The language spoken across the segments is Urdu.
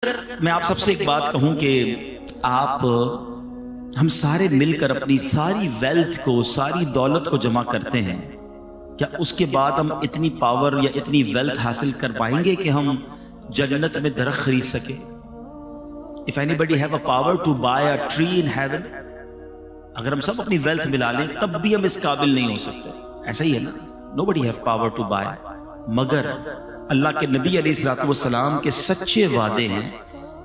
میں آپ سب سے ایک بات کہوں کہ ہم سارے مل کر اپنی ساری ویلتھ کو، ساری دولت کو جمع کرتے ہیں، کیا اس کے بعد ہم اتنی پاور یا اتنی ویلتھ حاصل کر پائیں گے کہ ہم جنت میں درخت خرید سکیں؟ If anybody have a power to buy a tree in heaven، اگر ہم سب اپنی ویلتھ ملا لیں تب بھی ہم اس قابل نہیں ہو سکتے. ایسا ہی ہے نا، nobody have power to buy. مگر اللہ کے نبی علیہ السلام کے سچے وعدے ہیں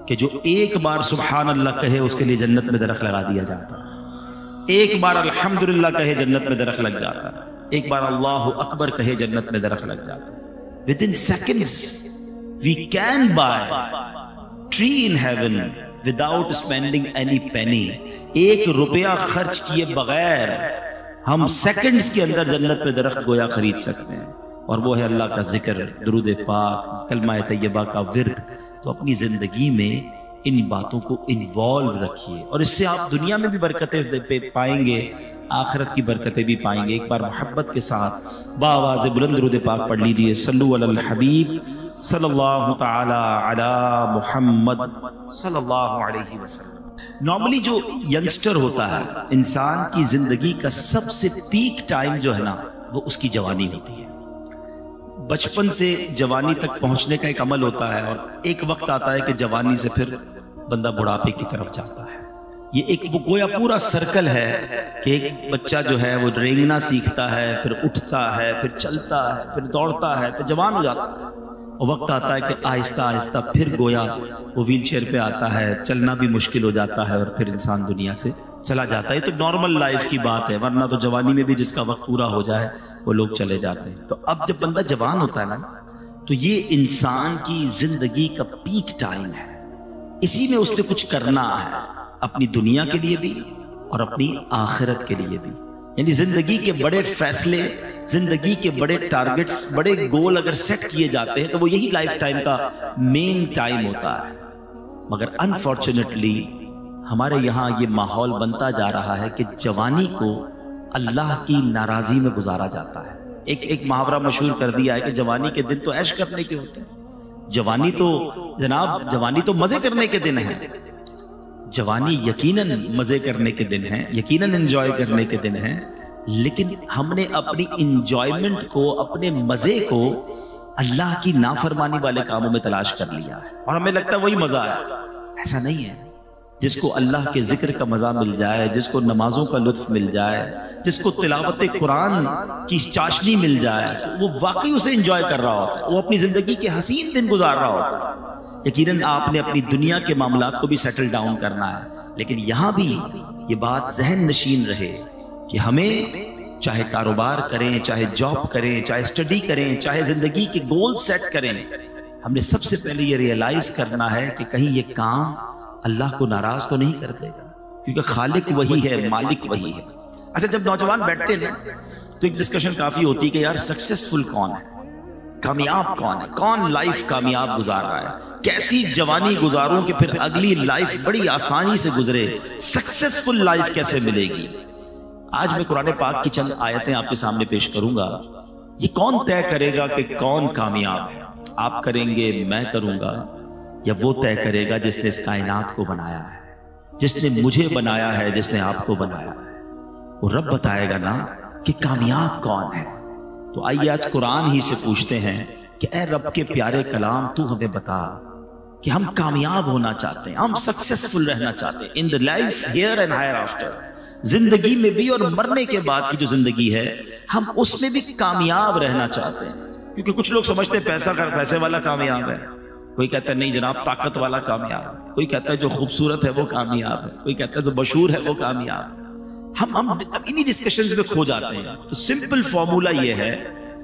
کہ جو ایک بار سبحان اللہ کہے اس کے لیے جنت میں درخت لگا دیا جاتا ہے، ایک بار الحمدللہ کہے جنت میں درخت لگ جاتا ہے، ایک بار اللہ اکبر کہے جنت میں درخت لگ جاتا ہے. Within seconds we can buy tree in heaven without spending any penny. ایک روپیہ خرچ کیے بغیر ہم سیکنڈز کے اندر جنت میں درخت گویا خرید سکتے ہیں، اور وہ ہے اللہ کا ذکر، درود پاک، کلمہ طیبہ کا ورد. تو اپنی زندگی میں ان باتوں کو انوالو رکھیے، اور اس سے آپ دنیا میں بھی برکتیں پائیں گے، آخرت کی برکتیں بھی پائیں گے. ایک بار محبت کے ساتھ بآواز بلند درود پاک پڑھ لیجئے، صلو علی الحبیب صلی اللہ تعالی علی محمد صلی اللہ علیہ وسلم. نارملی جو ینگسٹر ہوتا ہے، انسان کی زندگی کا سب سے پیک ٹائم جو ہے نا، وہ اس کی جوانی ہوتی ہے. بچپن سے جوانی تک پہنچنے کا ایک عمل ہوتا ہے، اور ایک وقت آتا ہے کہ جوانی سے پھر بندہ بڑھاپے کی طرف جاتا ہے. یہ ایک گویا پورا سرکل ہے کہ ایک بچہ جو ہے وہ رینگنا سیکھتا ہے، پھر اٹھتا ہے، پھر چلتا ہے، پھر دوڑتا ہے، پھر جوان ہو جاتا ہے، اور وقت آتا ہے کہ آہستہ آہستہ پھر گویا وہ ویل چیئر پہ آتا ہے، چلنا بھی مشکل ہو جاتا ہے، اور پھر انسان دنیا سے چلا جاتا ہے. یہ تو نارمل لائف کی بات ہے، ورنہ تو جوانی میں بھی جس کا وقت پورا ہو جائے وہ لوگ چلے جاتے ہیں. تو اب جب بندہ جوان ہوتا ہے نا، تو یہ انسان کی زندگی کا پیک ٹائم ہے. اسی میں اس نے کچھ کرنا ہے، اپنی دنیا کے لیے بھی اور اپنی آخرت کے لیے بھی. یعنی زندگی کے بڑے فیصلے، زندگی کے بڑے ٹارگٹس، بڑے گول اگر سیٹ کیے جاتے ہیں تو وہ یہی لائف ٹائم کا مین ٹائم ہوتا ہے. مگر انفارچونیٹلی ہمارے یہاں یہ ماحول بنتا جا رہا ہے کہ جوانی کو اللہ کی ناراضی میں گزارا جاتا ہے. ایک محاورہ مشہور کر دیا ہے کہ جوانی کے دن تو عیش کرنے کے ہوتے ہیں. جوانی تو جناب، جوانی تو مزے کرنے کے دن ہیں. جوانی یقیناً مزے کرنے کے دن ہیں، یقیناً انجوائے کرنے کے دن ہیں، لیکن ہم نے اپنی انجوائمنٹ کو، اپنے مزے کو اللہ کی نافرمانی والے کاموں میں تلاش کر لیا ہے، اور ہمیں لگتا ہے وہی مزہ ہے. ایسا نہیں ہے. جس کو اللہ کے ذکر کا مزہ مل جائے، جس کو نمازوں کا لطف مل جائے، جس کو تلاوت قرآن کی چاشنی مل جائے، تو وہ واقعی اسے انجوائے کر رہا ہوتا ہے، وہ اپنی زندگی کے حسین دن گزار رہا ہوتا ہے. یقیناً آپ نے اپنی دنیا کے معاملات کو بھی سیٹل ڈاؤن کرنا ہے، لیکن یہاں بھی یہ بات ذہن نشین رہے کہ ہمیں چاہے کاروبار کریں، چاہے جاب کریں، چاہے اسٹڈی کریں، چاہے زندگی کے گول سیٹ کریں، ہم نے سب سے پہلے یہ ریئلائز کرنا ہے کہ کہیں یہ کام اللہ کو ناراض تو نہیں کر دے گا، کیونکہ خالق وہی ہے، مالک وہی ہے. اچھا، جب نوجوان بیٹھتے ہیں تو ایک ڈسکشن کافی ہوتی ہے کہ یار سکسیسفل کون ہے، کامیاب کون ہے، کون لائف کامیاب گزار رہا ہے، کیسی جوانی گزاروں کہ پھر اگلی لائف بڑی آسانی سے گزرے، سکسیسفل لائف کیسے ملے گی. آج میں قرآن پاک کی چند آیتیں آپ کے سامنے پیش کروں گا. یہ کون طے کرے گا کہ کون کامیاب ہے؟ آپ کریں گے، میں کروں گا، یا وہ طے کرے گا جس نے اس کائنات کو بنایا ہے، جس نے مجھے بنایا ہے، جس نے آپ کو بنایا ہے؟ وہ رب بتائے گا نا کہ کامیاب کون ہے. تو آئیے آج قرآن ہی سے پوچھتے ہیں کہ اے رب کے پیارے کلام، تو ہمیں بتا کہ ہم کامیاب ہونا چاہتے ہیں، ہم سکسیسفل رہنا چاہتے ہیں in the life here and hereafter, زندگی میں بھی اور مرنے کے بعد کی جو زندگی ہے ہم اس میں بھی کامیاب رہنا چاہتے ہیں. کیونکہ کچھ لوگ سمجھتے ہیں پیسے والا کامیاب ہے، کوئی کہتا ہے نہیں جناب طاقت والا کامیاب ہے، کوئی کہتا ہے جو خوبصورت ہے وہ کامیاب ہے، کوئی کہتا ہے جو مشہور ہے وہ کامیاب ہے. ہم انہی ڈسکشنز میں کھو جاتے ہیں. تو سمپل فارمولا یہ ہے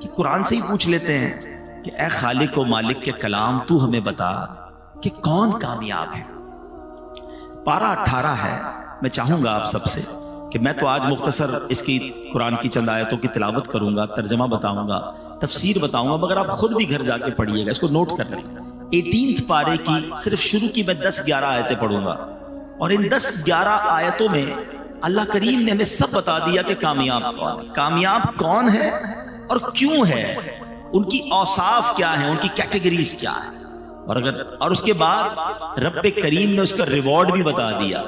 کہ قرآن سے ہی پوچھ لیتے ہیں کہ اے خالق و مالک کے کلام، تو ہمیں بتا کہ کون کامیاب ہے. پارہ 18 ہے. میں چاہوں گا آپ سب سے کہ میں تو آج مختصر اس کی قرآن کی چند آیتوں کی تلاوت کروں گا، ترجمہ بتاؤں گا، تفسیر بتاؤں گا، مگر آپ خود بھی گھر جا کے پڑھیے گا، اس کو نوٹ کر لیں. 18 پارے کی صرف شروع کی میں 10-11 آیتیں پڑھوں گا، اور ان 10-11 آیتوں میں اللہ کریم نے ہمیں سب بتا دیا کہ کامیاب کون ہے اور کیوں ہے، ان کی اوصاف کیا ہیں، ان کی کیٹیگریز کیا ہیں. اور اس کے بعد رب کریم نے اس کا ریوارڈ بھی بتا دیا.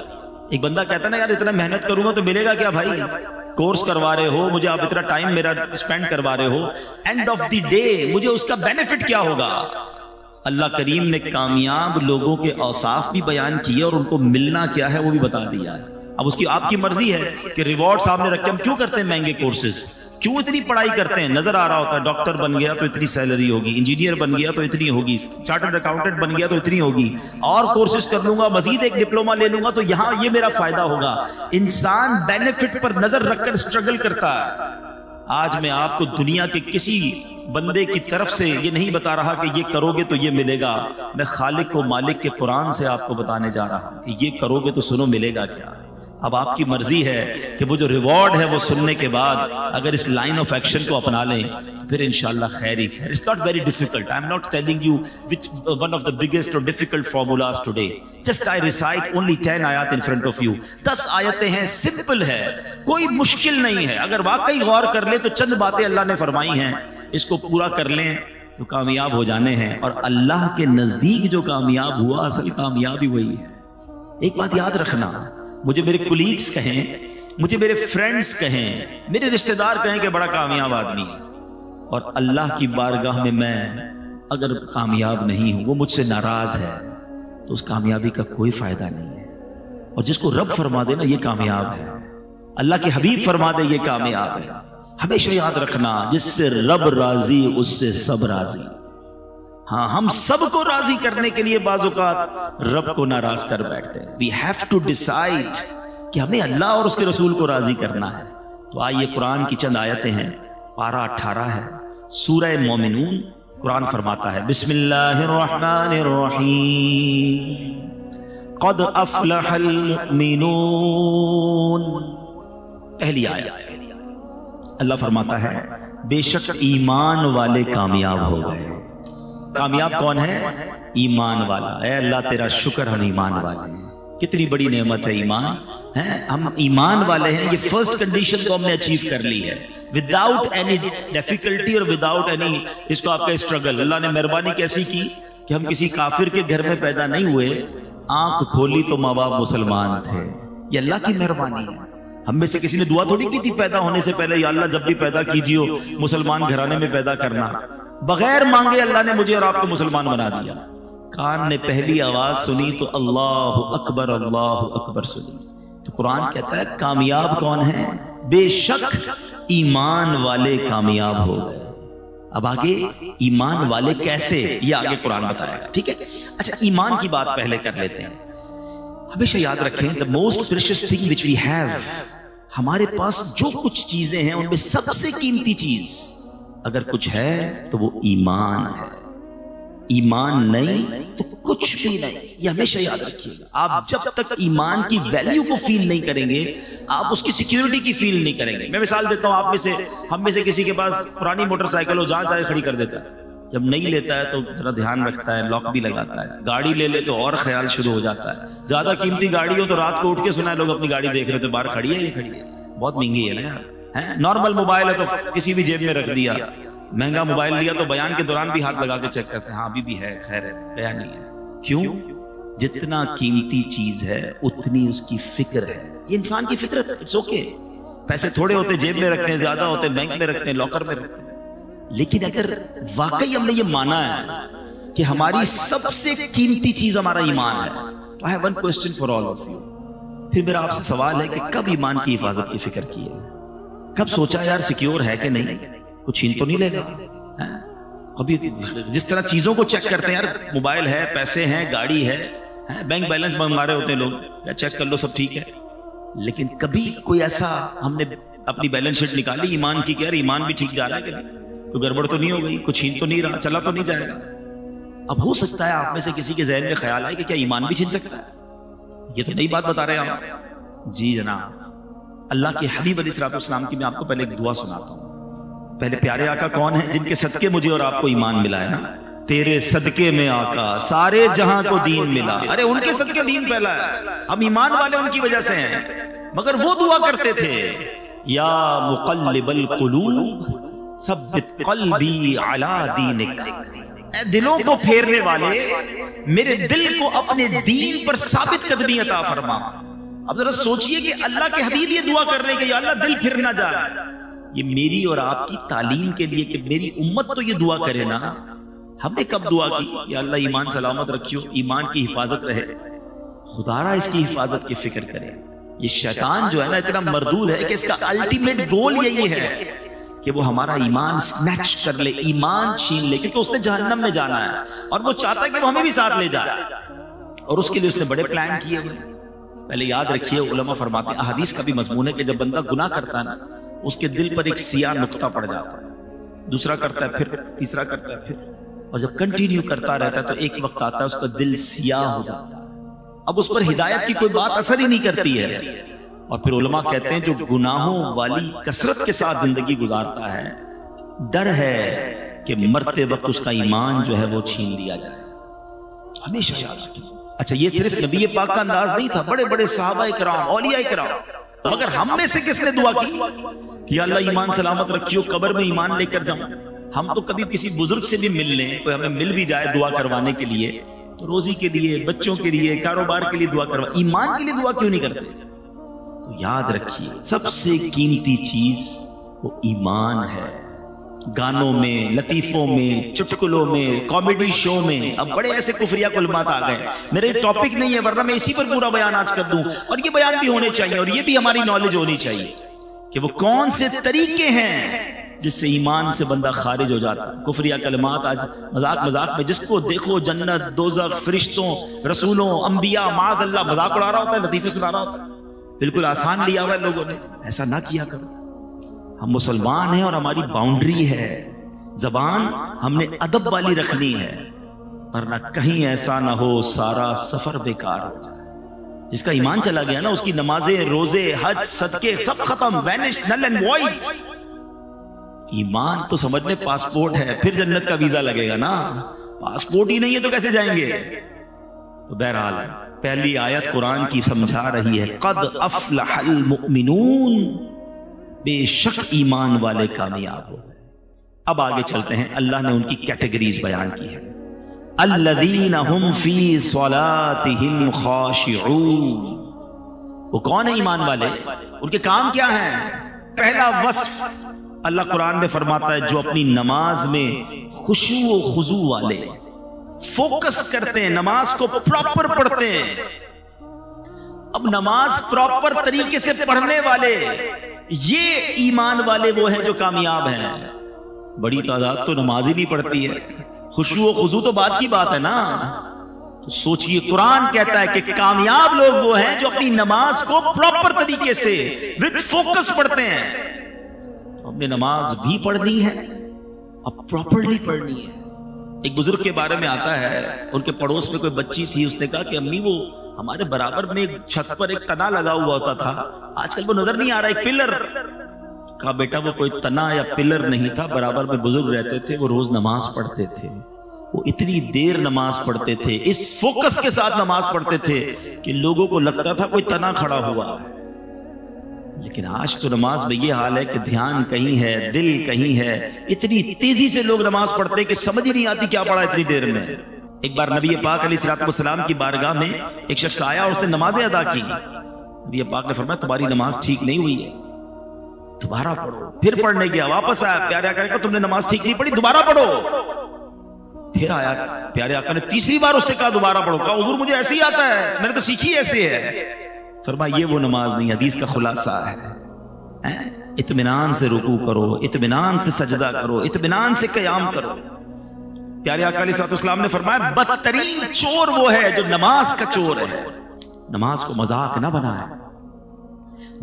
ایک بندہ کہتا نا یار اتنا محنت کروں گا تو ملے گا کیا بھائی, کورس کروا رہے ہو مجھے, آپ اتنا ٹائم میرا اسپینڈ کروا رہے ہو, اینڈ آف دی ڈے مجھے اس کا بینیفٹ کیا ہوگا. اللہ کریم نے کامیاب لوگوں کے اوصاف بھی بیان کیے اور ان کو ملنا کیا ہے وہ بھی بتا دیا ہے. اب اس کی آپ کی مرضی ہے کہ ریوارڈ سامنے رکھ کے ہم کیوں کرتے ہیں مہنگے کورسز, کیوں اتنی پڑھائی کرتے ہیں. نظر آ رہا ہوتا ہے ڈاکٹر بن گیا تو اتنی سیلری ہوگی, انجینئر بن گیا تو اتنی ہوگی, چارٹرڈ اکاؤنٹنٹ بن گیا تو اتنی ہوگی, اور کورسز کر لوں گا, مزید ایک ڈپلوما لے لوں گا تو یہاں یہ میرا فائدہ ہوگا. انسان بینیفٹ پر نظر رکھ کر اسٹرگل کرتا ہے. آج میں آپ کو دنیا کے کسی بندے کی طرف سے یہ نہیں بتا رہا کہ یہ کرو گے تو یہ ملے گا. میں خالق و مالک کے قرآن سے آپ کو بتانے جا رہا ہوں کہ یہ کرو گے تو سنو ملے گا کیا. اب آپ کی مرضی ہے کہ وہ جو ریوارڈ ہے وہ سننے کے بعد اگر اس لائن آف ایکشن کو اپنا لیں تو پھر انشاءاللہ خیر ہی خیر. It's not very difficult. I'm not telling you which one of the biggest or difficult formulas today. Just I recite only 10 آیات in front of you. 10 آیتیں ہیں, سمپل ہے, کوئی مشکل نہیں ہے. اگر واقعی غور کر لیں تو چند باتیں اللہ نے فرمائی ہیں, اس کو پورا کر لیں تو کامیاب ہو جانے ہیں. اور اللہ کے نزدیک جو کامیاب ہوا اصل کامیابی وہی ہے. ایک بات یاد رکھنا, مجھے میرے کولیگز کہیں, مجھے میرے فرینڈز کہیں, میرے رشتہ دار کہیں کہ بڑا کامیاب آدمی ہے, اور اللہ کی بارگاہ میں اگر کامیاب نہیں ہوں, وہ مجھ سے ناراض ہے, تو اس کامیابی کا کوئی فائدہ نہیں ہے. اور جس کو رب فرما دے نا یہ کامیاب ہے, اللہ کے حبیب فرما دے یہ کامیاب ہے. ہمیشہ یاد رکھنا جس سے رب راضی اس سے سب راضی. ہاں ہم سب کو راضی کرنے کے لیے بعض اوقات رب کو ناراض کر بیٹھتے ہیں. We have to decide کہ ہمیں اللہ اور اس کے رسول کو راضی کرنا ہے. تو آئیے قرآن کی چند آیتیں ہیں, پارہ 18 ہے, سورہ مومنون. قرآن فرماتا ہے بسم اللہ الرحمن الرحیم قد افلح المؤمنون. پہلی آیت اللہ فرماتا ہے بے شک ایمان والے کامیاب ہو گئے. کامیاب کون ہے؟ ایمان والا. اے اللہ تیرا شکر ہم ایمان والے ہیں. کتنی بڑی نعمت ہے ایمان, ہم ایمان والے ہیں. یہ فرسٹ کنڈیشن کو ہم نے اچیو کر لی ہے وداؤٹ اینی ڈیفیکلٹی اور وداؤٹ اینی اس کو آپ کا اسٹرگل. اللہ نے مہربانی کیسی کی کہ ہم کسی کافر کے گھر میں پیدا نہیں ہوئے, آنکھ کھولی تو ماں باپ مسلمان تھے. یہ اللہ کی مہربانی ہے. ہم میں سے کسی نے دعا تھوڑی کی تھی پیدا ہونے سے پہلے, یا اللہ جب بھی پیدا کیجیے مسلمان گھرانے میں پیدا کرنا. بغیر مانگے اللہ نے مجھے اور آپ کو مسلمان بنا دیا. کان نے پہلی آواز سنی تو اللہ اکبر سنی. تو قرآن کہتا ہے کامیاب کون ہے؟ بے شک ایمان والے کامیاب ہو گئے. اب آگے ایمان والے کیسے, یہ آگے قرآن بتائے گا. ٹھیک ہے, اچھا ایمان کی بات پہلے کر لیتے ہیں. ہمیشہ یاد رکھیں the most precious thing which we have, ہمارے پاس جو کچھ چیزیں ہیں ان میں سب سے قیمتی چیز اگر کچھ ہے تو وہ ایمان ہے. ایمان نہیں تو کچھ بھی نہیں. یہ ہمیشہ یاد رکھیے گا. آپ جب تک ایمان کی ویلیو کو فیل نہیں کریں گے آپ اس کی سیکیورٹی کی فیل نہیں کریں گے. میں مثال دیتا ہوں, آپ میں سے ہم میں سے کسی کے پاس پرانی موٹر سائیکل ہو, جہاں چاہے کھڑی کر دیتا ہے. جب نہیں لیتا ہے تو ذرا دھیان رکھتا ہے, لاک بھی لگاتا ہے. گاڑی لے لے تو اور خیال شروع ہو جاتا ہے. زیادہ قیمتی گاڑی ہو تو رات کو اٹھ کے سنا ہے لوگ اپنی گاڑی دیکھ رہے تھے باہر کھڑی ہے, یہ کھڑی ہے, بہت مہنگی ہے نا یار. نارمل موبائل ہے تو کسی بھی جیب میں رکھ دیا. مہنگا موبائل لیا تو بیان کے دوران بھی ہاتھ لگا کے چیک کرتے ہیں, ہاں ابھی بھی ہے, خیر ہے, گیا نہیں ہے. کیوں؟ جتنا قیمتی چیز ہے اتنی اس کی فکر ہے. یہ انسان کی فطرت ہے. It's okay. پیسے تھوڑے ہوتے جیب میں رکھتے ہیں, زیادہ ہوتے بینک میں رکھتے ہیں, لاکر میں رکھتے ہیں. لیکن اگر واقعی ہم نے یہ مانا ہے کہ ہماری سب سے قیمتی چیز ہمارا ایمان ہے, تو I have one question for all of you. پھر میرا آپ سے سوال ہے کہ کب ایمان کی حفاظت کی فکر کی ہے؟ کب سوچا یار سیکیور ہے کہ نہیں, کچھ چھین تو نہیں لے گا؟ کبھی جس طرح چیزوں کو چیک کرتے ہیں, یار موبائل ہے, پیسے ہیں, گاڑی ہے, بینک بیلنس منگوا رہے ہوتے ہیں لوگ, یا چیک کر لو سب ٹھیک ہے. لیکن کبھی کوئی ایسا ہم نے اپنی بیلنس شیٹ نکالی ایمان کی کہ یار ایمان بھی ٹھیک جا رہا ہے کہ نہیں, تو گڑبڑ تو نہیں ہو گئی, کچھ چھین تو نہیں رہا, چلا تو نہیں جائے گا. اب ہو سکتا ہے آپ میں سے کسی کے ذہن میں خیال آئے کہ کیا ایمان بھی چھین سکتا ہے؟ یہ تو نئی بات بتا رہے ہیں ہم. جی جناب, اللہ کے حبیب علیہ السلام کی میں آپ کو پہلے ایک دعا سناتا ہوں. پہلے پیارے آقا کون ہیں جن کے صدقے مجھے اور آپ کو ایمان ملا ہے نا؟ تیرے صدقے میں آقا سارے جہاں کو دین ملا. ارے ان کے صدقے دین پھیلا ہے, ہم ایمان والے ان کی وجہ سے ہیں. مگر وہ دعا کرتے تھے, یا مقلب القلوب ثبت قلبی علی دینک. اے دلوں کو پھیرنے والے، میرے دل کو اپنے دین پر ثابت قدمی عطا فرما۔ اب ذرا سوچئے کہ اللہ کے حبیب یہ دعا کر رہے ہیں کہ یا اللہ دل پھر نہ جائے۔ یہ میری اور آپ کی تعلیم کے لیے کہ میری امت تو یہ دعا کرے نا۔ ہم نے کب دعا کی یا اللہ ایمان سلامت رکھیو، ایمان کی حفاظت رہے، خدا را اس کی حفاظت کی فکر کرے۔ یہ شیطان جو ہے نا اتنا مردود ہے کہ اس کا الٹیمیٹ گول یہی ہے کہ وہ ہمارا ایمان سنیچ کر لے، ایمان چھین لے، کیونکہ اس نے جہنم میں جانا ہے اور وہ چاہتا ہے کہ وہ ہمیں بھی ساتھ لے جائے، اور اس کے لیے اس نے بڑے پلان کیے ہوئے۔ پہلے یاد رکھیے، علماء فرماتے ہیں، احادیث کا بھی مضمون ہے کہ جب بندہ گناہ کرتا ہے نا، اس کے دل پر ایک سیاہ نقطہ پڑ جاتا ہے، دوسرا کرتا ہے، پھر تیسرا کرتا ہے، پھر، اور جب کنٹینیو کرتا رہتا ہے تو ایک وقت آتا ہے اس کا دل سیاہ ہو جاتا ہے، اب اس پر ہدایت کی کوئی بات اثر ہی نہیں کرتی ہے۔ اور پھر علماء کہتے ہیں جو گناہوں والی کثرت کے ساتھ زندگی گزارتا ہے، ڈر ہے کہ مرتے وقت اس کا ایمان جو ہے وہ چھین لیا جائے۔ ہمیشہ یاد رکھیں۔ اچھا، یہ صرف نبی پاک کا انداز نہیں تھا، بڑے بڑے صحابہ کرام، اولیاء کرام۔ مگر ہم میں سے کس نے دعا کی کہ یا اللہ ایمان سلامت رکھیو، قبر میں ایمان لے کر جاؤں؟ ہم تو کبھی کسی بزرگ سے بھی مل لیں، کوئی ہمیں مل بھی جائے دعا کروانے کے لیے، تو روزی کے لیے، بچوں کے لیے، کاروبار کے لیے دعا کروا، ایمان کے لیے دعا کیوں نہیں کرتے؟ تو یاد رکھیے سب سے قیمتی چیز وہ ایمان ہے۔ گانوں میں، لطیفوں میں، چٹکلوں میں، کامیڈی شو میں اب بڑے ایسے کفریہ کلمات آ گئے۔ میرے ٹاپک نہیں ہے، ورنہ میں اسی پر پورا بیان آج کر دوں، اور یہ بیان بھی ہونے چاہیے، اور یہ بھی ہماری نالج ہونی چاہیے کہ وہ کون سے طریقے ہیں جس سے ایمان سے بندہ خارج ہو جاتا ہے۔ کفریہ کلمات آج مذاق میں جس کو دیکھو جنت، دوزخ، فرشتوں، رسولوں، انبیاء، معاذ اللہ، مذاق اڑا رہا ہوتا ہے، لطیفے سنا رہا ہوتا ہے۔ بالکل آسان لیا ہوا ہے لوگوں نے، ایسا نہ کیا کرو۔ ہم مسلمان ہیں اور ہماری باؤنڈری ہے، زبان ہم نے ادب والی رکھنی ہے، ورنہ کہیں ایسا نہ ہو سارا سفر بیکار ہو جائے۔ جس کا ایمان چلا گیا نا، اس کی نمازیں، روزے، حج، صدقے سب ختم، وینش، نل اینڈ وائٹ۔ ایمان تو سمجھ لیں پاسپورٹ ہے، پھر جنت کا ویزا لگے گا نا، پاسپورٹ ہی نہیں ہے تو کیسے جائیں گے؟ تو بہرحال پہلی آیت قرآن کی سمجھا رہی ہے، قد افلح المؤمنون، بے شک ایمان والے کامیاب ہو گئے۔ اب آگے چلتے ہیں، اللہ نے ان کی کیٹیگریز بیان کی ہے۔ الذین هم فی صلاتهم خاشعون، وہ کون ہے ایمان والے؟ ان کے کام کیا ہیں؟ پہلا وصف اللہ قرآن میں فرماتا ہے جو اپنی نماز میں خشوع و خضوع والے، فوکس کرتے ہیں، نماز کو پراپر پڑھتے ہیں۔ اب نماز پراپر طریقے سے پڑھنے والے، یہ ایمان والے وہ ہیں جو کامیاب ہیں۔ بڑی تعداد تو نماز ہی نہیں پڑھتی ہے، خشوع و خضوع تو بات کی بات ہے نا۔ تو سوچئے، قرآن کہتا ہے کہ کامیاب لوگ وہ ہیں جو اپنی نماز کو پراپر طریقے سے وتھ فوکس پڑھتے ہیں۔ تو ہم نے نماز بھی پڑھنی ہے، اب پراپرلی پڑھنی ہے۔ ایک بزرگ کے بارے میں آتا ہے، ان کے پڑوس میں کوئی بچی تھی، اس نے کہا کہ امی وہ ہمارے برابر میں چھت پر ایک تنا لگا ہوا ہوتا تھا، آج کل وہ نظر نہیں آ رہا، ایک پلر۔ کہا بیٹا وہ کوئی تنا یا پلر نہیں تھا، برابر میں بزرگ رہتے تھے، وہ روز نماز پڑھتے تھے، وہ اتنی دیر نماز پڑھتے تھے، اس فوکس کے ساتھ نماز پڑھتے تھے کہ لوگوں کو لگتا تھا کوئی تنا کھڑا ہوا ہے۔ لیکن آج تو نماز میں یہ حال ہے کہ دھیان کہیں ہے، دل کہیں ہے، اتنی تیزی سے لوگ نماز پڑھتے ہیں کہ سمجھ ہی نہیں آتی کیا پڑھا اتنی دیر میں۔ ایک بار نبی پاک علیہ السلام کی بارگاہ میں ایک شخص آیا، اس نے نمازیں ادا کی۔ نبی پاک نے فرمایا تمہاری نماز ٹھیک نہیں ہوئی ہے، دوبارہ پڑھو۔ پھر پڑھنے گیا، واپس آیا، پیارے آقا نے کہا تم نے نماز ٹھیک نہیں پڑھی، دوبارہ پڑھو۔ پھر آیا پیارے آقا نے تیسری بار اس سے کہا دوبارہ پڑھو، کہا حضور مجھے ایسے ہی آتا ہے، میں نے تو سیکھی ایسے ہے۔ فرمایا یہ وہ نماز نہیں، حدیث کا خلاصہ ہے، اطمینان سے رکوع کرو، اطمینان سے سجدہ کرو، اطمینان سے قیام کرو۔ پیارے آقا علیہ السلام نے فرمایا بدترین چور وہ ہے جو نماز کا چور ہے۔ نماز کو مذاق نہ بنائے،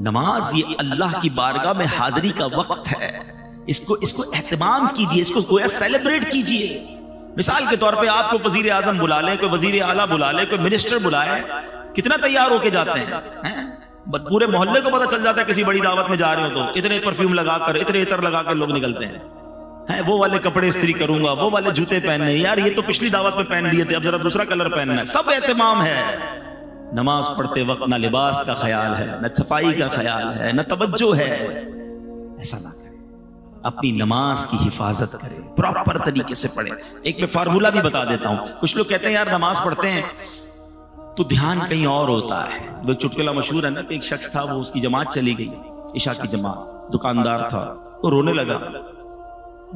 نماز یہ اللہ کی بارگاہ میں حاضری کا وقت ہے، اس کو اہتمام کیجئے، اس کو گویا سیلیبریٹ کیجئے۔ مثال کے طور پہ آپ کو وزیر اعظم بلا لیں، کوئی وزیر اعلیٰ بلا لے، کوئی منسٹر بلائے، کتنا تیار ہو کے جاتے ہیں، پورے محلے کو پتہ چل جاتا ہے کسی بڑی دعوت میں جا رہے ہو تو اتنے پرفیوم لگا کر، اتنے عطر لگا کر لوگ نکلتے ہیں، وہ والے کپڑے استری کروں گا، وہ والے جوتے پہننے، یار یہ تو پچھلی دعوت میں پہن لیے تھے، اب ذرا دوسرا کلر پہننا ہے، سب اہتمام ہے۔ نماز پڑھتے وقت نہ لباس کا خیال ہے، نہ صفائی کا خیال ہے، نہ توجہ ہے، ایسا نہ کریں۔ اپنی نماز کی حفاظت کریں، پراپر طریقے سے پڑھیں۔ ایک میں فارمولہ بھی بتا دیتا ہوں۔ کچھ لوگ کہتے ہیں یار نماز پڑھتے ہیں تو دھیان کہیں اور ہوتا ہے۔ وہ چٹکلا مشہور ہے نا کہ ایک شخص تھا، وہ اس کی جماعت چلی گئی، عشاء کی جماعت، دکاندار تھا، وہ رونے لگا۔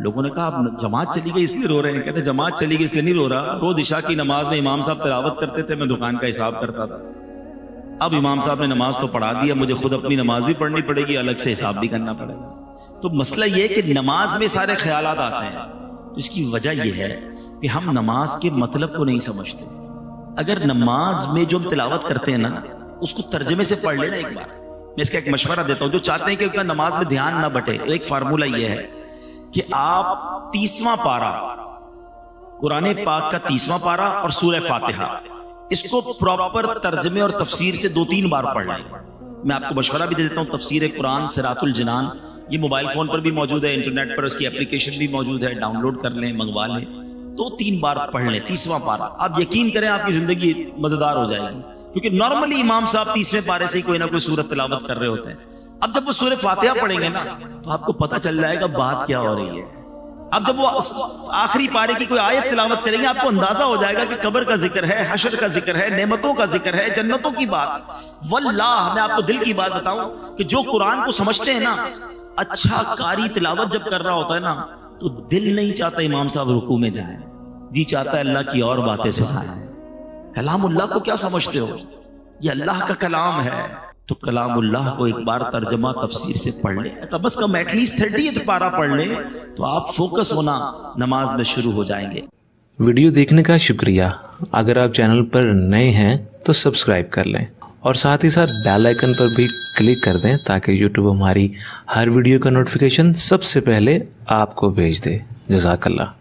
لوگوں نے کہا آپ جماعت چلی گئی اس لیے رو رہے ہیں؟ کہتے جماعت چلی گئی اس لیے نہیں رو رہا، روز عشاء کی نماز میں امام صاحب تلاوت کرتے تھے، میں دکان کا حساب کرتا تھا۔ اب امام صاحب نے نماز تو پڑھا دیا، مجھے خود اپنی نماز بھی پڑھنی پڑے گی، الگ سے حساب بھی کرنا پڑے گا۔ تو مسئلہ یہ کہ نماز میں سارے خیالات آتے ہیں، تو اس کی وجہ یہ ہے کہ ہم نماز کے مطلب کو نہیں سمجھتے۔ اگر نماز میں جو ہم تلاوت کرتے ہیں نا، اس کو ترجمے سے پڑھ لینا ایک بار۔ میں اس کا ایک مشورہ دیتا ہوں، جو چاہتے ہیں کہ نماز میں دھیان نہ بٹے، ایک فارمولہ یہ ہے کہ آپ 30واں پارہ، قرآن پاک کا 30واں پارہ اور سورہ فاتحہ، اس کو پراپر ترجمے اور تفسیر سے 2-3 بار پڑھ لیں۔ میں آپ کو مشورہ بھی دے دیتا ہوں، تفسیر قرآن صراط الجنان، یہ موبائل فون پر بھی موجود ہے، انٹرنیٹ پر اس کی اپلیکیشن بھی موجود ہے، ڈاؤن لوڈ کر لیں، منگوا لیں، 2-3 بار پڑھ لیں 30واں پارہ۔ آپ یقین کریں آپ کی زندگی مزیدار ہو جائے گی، کیونکہ نارملی امام صاحب 30ویں پارے سے کوئی نہ کوئی سورت تلاوت کر رہے ہوتے ہیں۔ اب جب وہ سورہ فاتحہ پڑھیں گے نا تو آپ کو پتہ چل جائے گا بات کیا ہو رہی ہے۔ اب جب وہ آخری پارے کی کوئی آیت تلاوت کریں گے، آپ کو اندازہ ہو جائے گا کہ قبر کا ذکر ہے، حشر کا ذکر ہے، نعمتوں کا ذکر ہے، جنتوں کی بات۔ واللہ میں آپ کو دل کی بات بتاؤں کہ جو قرآن کو سمجھتے ہیں نا، اچھا قاری تلاوت جب کر رہا ہوتا ہے نا، تو دل نہیں چاہتا امام صاحب رکوع میں جائیں، جی چاہتا ہے اللہ کی اور باتیں سنائیں۔ کلام اللہ کو کیا سمجھتے ہو؟ یہ اللہ کا کلام ہے، تو کلام اللہ کو ایک بار ترجمہ تفسیر سے پڑھ لیں، کم از کم ایٹ لیسٹ 30 پارہ پڑھ لیں، تو آپ فوکس ہونا نماز میں شروع ہو جائیں گے۔ ویڈیو دیکھنے کا شکریہ۔ اگر آپ چینل پر نئے ہیں تو سبسکرائب کر لیں اور ساتھ ہی ساتھ بیل آئیکن پر بھی کلک کر دیں تاکہ یوٹیوب ہماری ہر ویڈیو کا نوٹیفیکیشن سب سے پہلے آپ کو بھیج دے۔ جزاک اللہ۔